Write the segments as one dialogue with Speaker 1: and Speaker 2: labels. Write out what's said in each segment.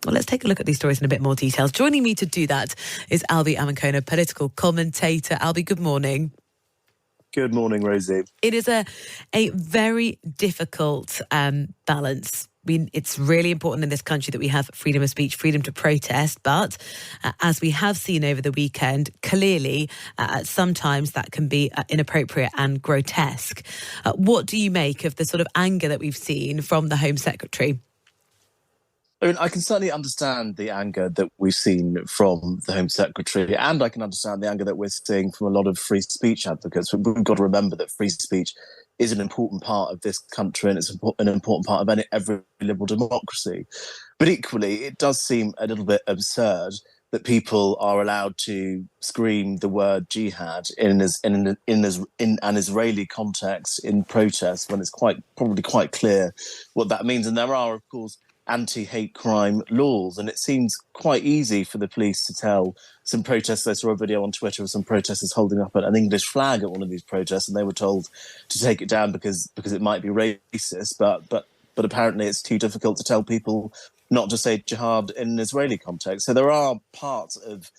Speaker 1: Well, let's take a look at these stories in a bit more detail. Joining me to do that is Albie Amankona, political commentator. Albie, good morning.
Speaker 2: Good morning, Rosie.
Speaker 1: It is a very difficult balance. I mean, it's really important in this country that we have freedom of speech, freedom to protest. But as we have seen over the weekend, clearly, sometimes that can be inappropriate and grotesque. What do you make of the sort of anger that we've seen from the Home Secretary?
Speaker 2: I mean, I can certainly understand the anger that we've seen from the Home Secretary, and I can understand the anger that we're seeing from a lot of free speech advocates. But we've got to remember that free speech is an important part of this country, and it's an important part of every liberal democracy. But equally, it does seem a little bit absurd that people are allowed to scream the word jihad in an Israeli context in protest when it's probably quite clear what that means. And there are, of course, anti-hate crime laws, and it seems quite easy for the police to tell some protesters. I saw a video on Twitter of some protesters holding up an English flag at one of these protests, and they were told to take it down because it might be racist, but apparently it's too difficult to tell people not to say jihad in an Israeli context. So there are parts of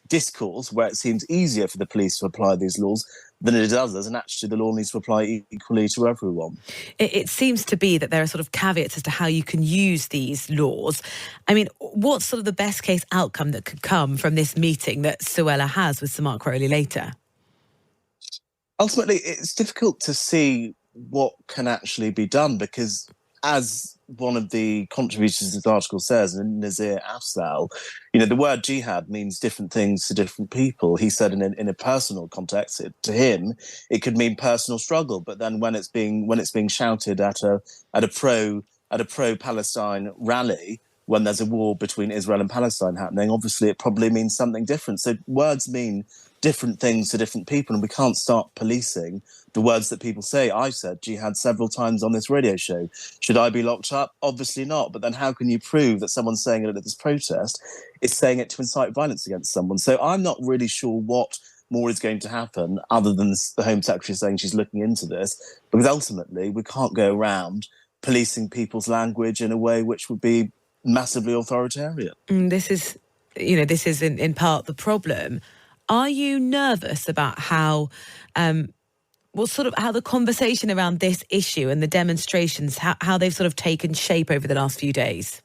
Speaker 2: discourse where it seems easier for the police to apply these laws than it is others, and actually the law needs to apply equally to everyone.
Speaker 1: It seems to be that there are sort of caveats as to how you can use these laws. I mean, what's sort of the best case outcome that could come from this meeting that Suella has with Sir Mark Rowley later?
Speaker 2: Ultimately, it's difficult to see what can actually be done because, as one of the contributors to this article says, Nazir Afzal, the word jihad means different things to different people. He said in a personal context, to him, it could mean personal struggle. But then when it's being shouted at a pro-Palestine rally, when there's a war between Israel and Palestine happening, obviously it probably means something different. So words mean different things to different people, and we can't start policing the words that people say. I said jihad several times on this radio show. Should I be locked up? Obviously not. But then how can you prove that someone saying it at this protest is saying it to incite violence against someone? So I'm not really sure what more is going to happen other than the Home Secretary saying she's looking into this, because ultimately we can't go around policing people's language in a way which would be massively authoritarian.
Speaker 1: This is in part the problem. Are you nervous about how the conversation around this issue and the demonstrations, how they've sort of taken shape over the last few days?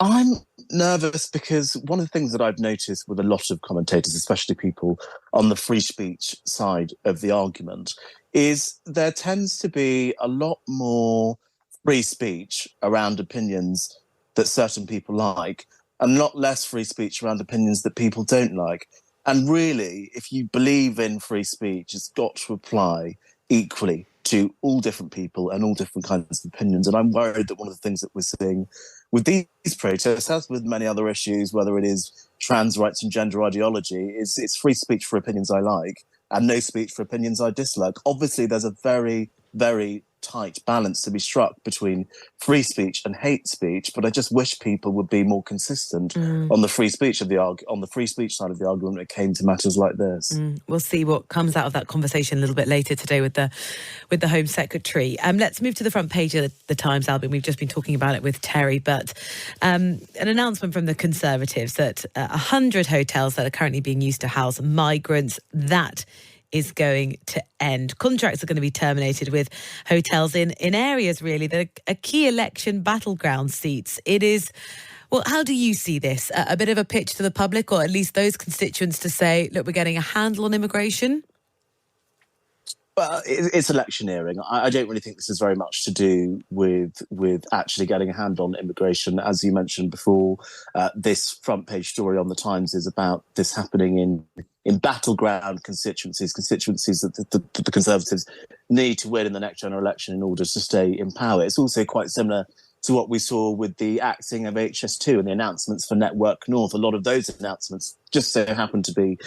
Speaker 2: I'm nervous because one of the things that I've noticed with a lot of commentators, especially people on the free speech side of the argument, is there tends to be a lot more free speech around opinions that certain people like, and a lot less free speech around opinions that people don't like. And really, if you believe in free speech, it's got to apply equally to all different people and all different kinds of opinions. And I'm worried that one of the things that we're seeing with these protests, as with many other issues, whether it is trans rights and gender ideology, is it's free speech for opinions I like and no speech for opinions I dislike. Obviously, there's a very, very tight balance to be struck between free speech and hate speech, but I just wish people would be more consistent on the free speech side of the argument when it came to matters like this.
Speaker 1: We'll see what comes out of that conversation a little bit later today with the Home Secretary. Let's move to the front page of the Times, Albie. We've just been talking about it with Terry, but an announcement from the Conservatives that 100 hotels that are currently being used to house migrants, that is going to end. Contracts are going to be terminated with hotels in areas really that are key election battleground seats. It is, well, how do you see this? A bit of a pitch to the public, or at least those constituents, to say, look, we're getting a handle on immigration?
Speaker 2: Well, it's electioneering. I don't really think this is very much to do with actually getting a hand on immigration. As you mentioned before, this front page story on the Times is about this happening in battleground constituencies that the Conservatives need to win in the next general election in order to stay in power. It's also quite similar to what we saw with the axing of HS2 and the announcements for Network North. A lot of those announcements just so happen to be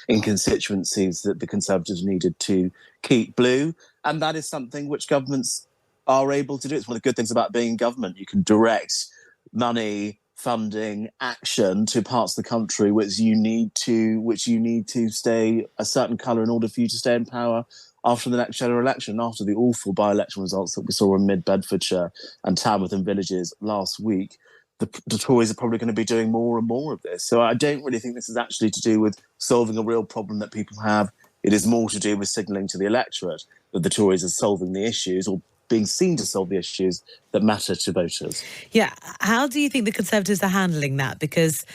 Speaker 2: in constituencies that the Conservatives needed to keep blue. And that is something which governments are able to do. It's one of the good things about being in government. You can direct money, funding, action to parts of the country which you need to stay a certain colour in order for you to stay in power after the next general election, after the awful by-election results that we saw in Mid Bedfordshire and Tamworth and Villages last week. the Tories are probably going to be doing more and more of this. So I don't really think this is actually to do with solving a real problem that people have. It is more to do with signalling to the electorate that the Tories are solving the issues, or being seen to solve the issues that matter to voters.
Speaker 1: Yeah. How do you think the Conservatives are handling that? Because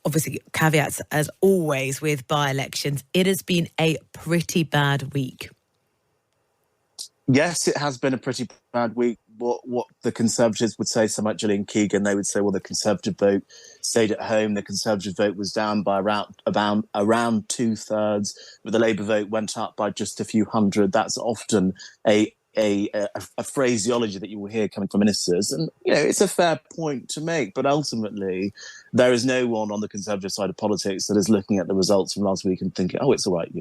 Speaker 1: obviously, caveats as always with by-elections, it has been a pretty bad week.
Speaker 2: Yes, it has been a pretty bad week. What the Conservatives would say, so much Gillian Keegan, they would say, well, the Conservative vote stayed at home. The Conservative vote was down by around 2/3, but the Labour vote went up by just a few hundred. That's often a phraseology that you will hear coming from ministers. And, it's a fair point to make. But ultimately, there is no one on the Conservative side of politics that is looking at the results from last week and thinking, oh, it's all right,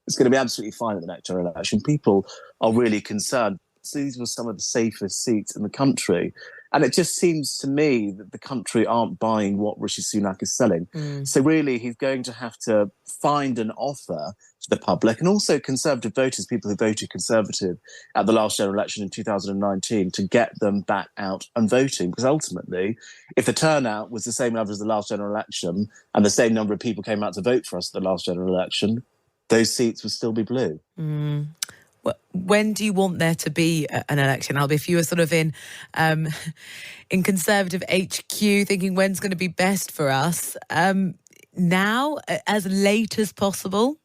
Speaker 2: it's going to be absolutely fine at the next general election. People are really concerned. So these were some of the safest seats in the country. And it just seems to me that the country aren't buying what Rishi Sunak is selling. So really, he's going to have to find an offer to the public, and also Conservative voters, people who voted Conservative at the last general election in 2019, to get them back out and voting. Because ultimately, if the turnout was the same level as the last general election and the same number of people came out to vote for us at the last general election, those seats would still be blue.
Speaker 1: When do you want there to be an election, Albie? If you were sort of in Conservative HQ thinking when's going to be best for us, now, as late as possible?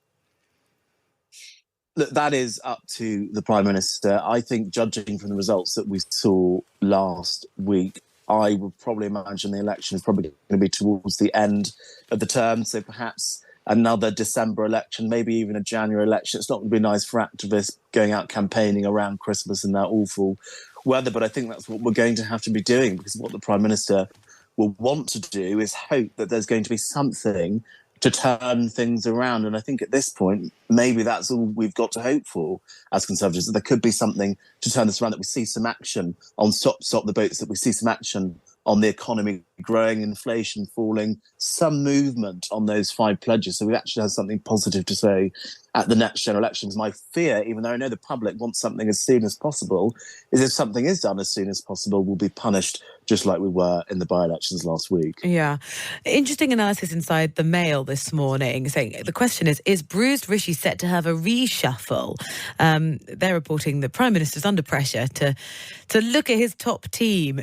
Speaker 2: Look, that is up to the Prime Minister. I think, judging from the results that we saw last week, I would probably imagine the election is probably going to be towards the end of the term, so perhaps another December election, maybe even a January election. It's not going to be nice for activists going out campaigning around Christmas in that awful weather, but I think that's what we're going to have to be doing, because what the Prime Minister will want to do is hope that there's going to be something to turn things around. And I think at this point, maybe that's all we've got to hope for as Conservatives, that there could be something to turn this around, that we see some action on Stop the Boats, that we see some action on the economy growing, inflation falling, some movement on those 5 pledges. So we actually have something positive to say at the next general elections. My fear, even though I know the public wants something as soon as possible, is if something is done as soon as possible, we'll be punished just like we were in the by-elections last week.
Speaker 1: Yeah. Interesting analysis inside the Mail this morning saying the question is bruised Rishi set to have a reshuffle? They're reporting the Prime Minister's under pressure to look at his top team.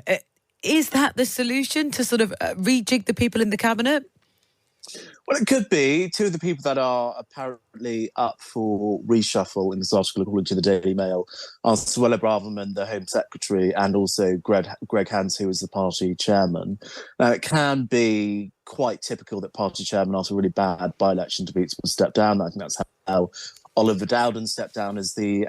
Speaker 1: Is that the solution, to sort of rejig the people in the cabinet?
Speaker 2: Well, it could be. Two of the people that are apparently up for reshuffle in this article, according to the Daily Mail, are Suella Braverman, the Home Secretary, and also Greg Hans, who is the party chairman. Now, it can be quite typical that party chairman, after really bad by-election defeats, will step down. I think that's how Oliver Dowden stepped down as the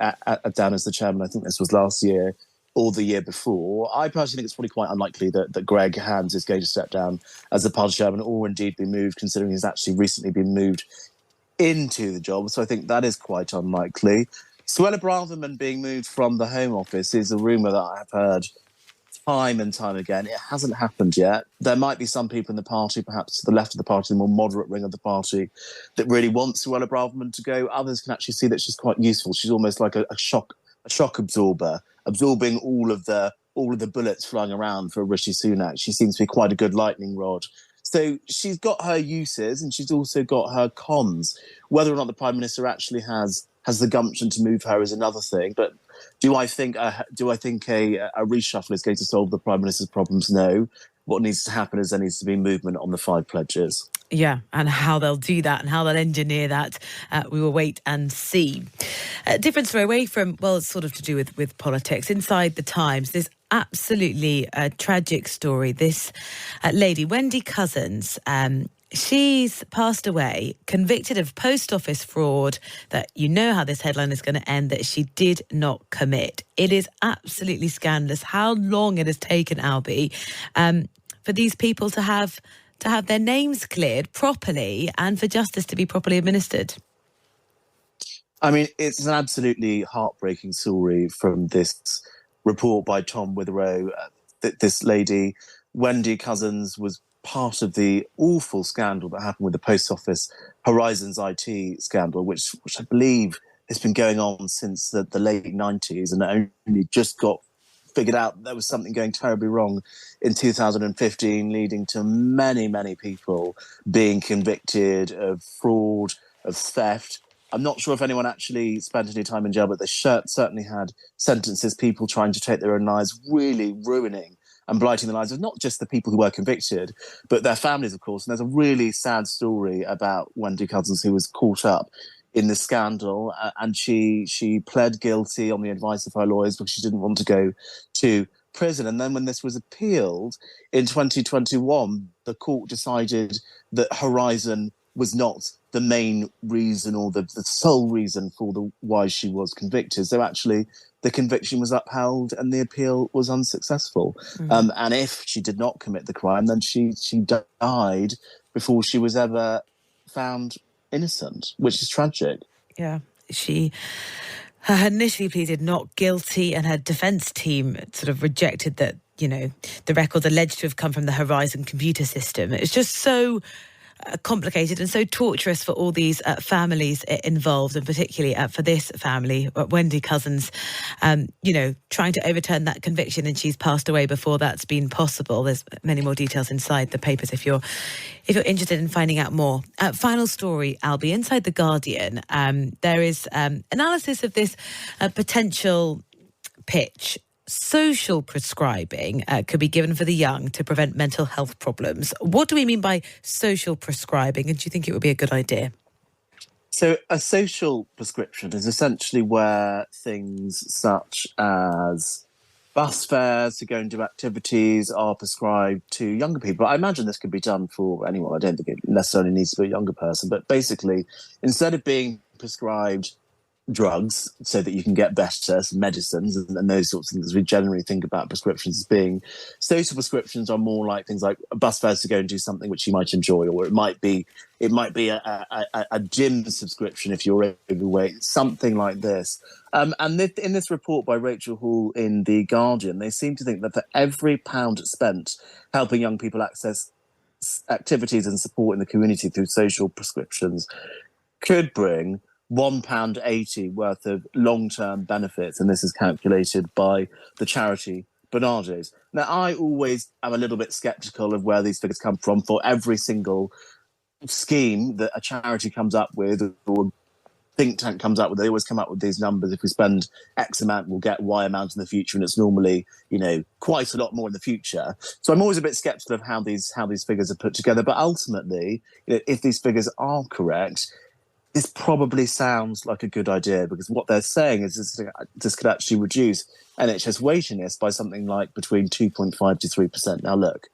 Speaker 2: chairman. I think this was last year or the year before. I personally think it's probably quite unlikely that Greg Hans is going to step down as the party chairman, or indeed be moved, considering he's actually recently been moved into the job. So I think that is quite unlikely. Suella Braverman being moved from the Home Office is a rumour that I have heard time and time again. It hasn't happened yet. There might be some people in the party, perhaps to the left of the party, the more moderate wing of the party, that really want Suella Braverman to go. Others can actually see that she's quite useful. She's almost like a shock absorber, absorbing all of the bullets flying around for Rishi Sunak. She seems to be quite a good lightning rod. So she's got her uses, and she's also got her cons. Whether or not the Prime Minister actually has the gumption to move her is another thing. But do I think a reshuffle is going to solve the Prime Minister's problems? No. What needs to happen is there needs to be movement on the 5 pledges.
Speaker 1: Yeah, and how they'll do that and how they'll engineer that, we will wait and see. Different story away from, well, it's sort of to do with politics. Inside the Times, there's absolutely a tragic story. This lady, Wendy Cousins, she's passed away, convicted of post office fraud that, you know how this headline is going to end, that she did not commit. It is absolutely scandalous how long it has taken, Albie, for these people to have their names cleared properly and for justice to be properly administered.
Speaker 2: I mean, it's an absolutely heartbreaking story from this report by Tom Witherow. This lady, Wendy Cousins, was part of the awful scandal that happened with the Post Office Horizons IT scandal, which I believe has been going on since the late 90s and only just got figured out there was something going terribly wrong in 2015, leading to many, many people being convicted of fraud, of theft. I'm not sure if anyone actually spent any time in jail, but they certainly had sentences, people trying to take their own lives, really ruining and blighting the lives of not just the people who were convicted, but their families, of course. And there's a really sad story about Wendy Cousins, who was caught up in the scandal, and she pled guilty on the advice of her lawyers because she didn't want to go to prison. And then when this was appealed in 2021, the court decided that Horizon was not the main reason or the sole reason for why she was convicted. So actually, the conviction was upheld and the appeal was unsuccessful. And if she did not commit the crime, then she died before she was ever found innocent, which is tragic.
Speaker 1: Yeah, she initially pleaded not guilty, and her defence team sort of rejected that, the records alleged to have come from the Horizon computer system. It's just so complicated and so torturous for all these families involved, and particularly for this family, Wendy Cousins, trying to overturn that conviction, and she's passed away before that's been possible. There's many more details inside the papers if you're interested in finding out more. Final story, Albie, inside The Guardian, there is analysis of this potential pitch. Social prescribing could be given for the young to prevent mental health problems. What do we mean by social prescribing, and do you think it would be a good idea?
Speaker 2: So a social prescription is essentially where things such as bus fares to go and do activities are prescribed to younger people. I imagine this could be done for anyone. I don't think it necessarily needs to be a younger person, but basically, instead of being prescribed drugs so that you can get better, medicines and those sorts of things, we generally think about prescriptions as being. Social prescriptions are more like things like bus fares to go and do something which you might enjoy, or it might be a gym subscription if you're overweight, something like this. And in this report by Rachel Hall in The Guardian, they seem to think that for every pound spent helping young people access activities and support in the community through social prescriptions could bring £1.80 worth of long-term benefits, and this is calculated by the charity Bernardo's. Now, I always am a little bit sceptical of where these figures come from. For every single scheme that a charity comes up with or think tank comes up with, they always come up with these numbers. If we spend X amount, we'll get Y amount in the future, and it's normally, quite a lot more in the future. So I'm always a bit sceptical of how these figures are put together. But ultimately, if these figures are correct, this probably sounds like a good idea, because what they're saying is this could actually reduce NHS waiting lists by something like between 2.5 to 3%. Now, look,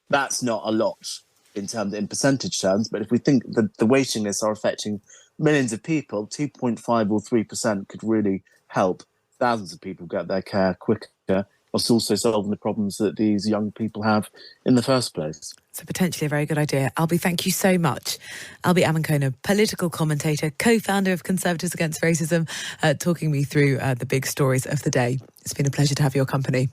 Speaker 2: that's not a lot in percentage terms, but if we think that the waiting lists are affecting millions of people, 2.5 or 3% could really help thousands of people get their care quicker, whilst also solving the problems that these young people have in the first place.
Speaker 1: So potentially a very good idea. Albie, thank you so much. Albie Amankona, political commentator, co-founder of Conservatives Against Racism, talking me through the big stories of the day. It's been a pleasure to have your company.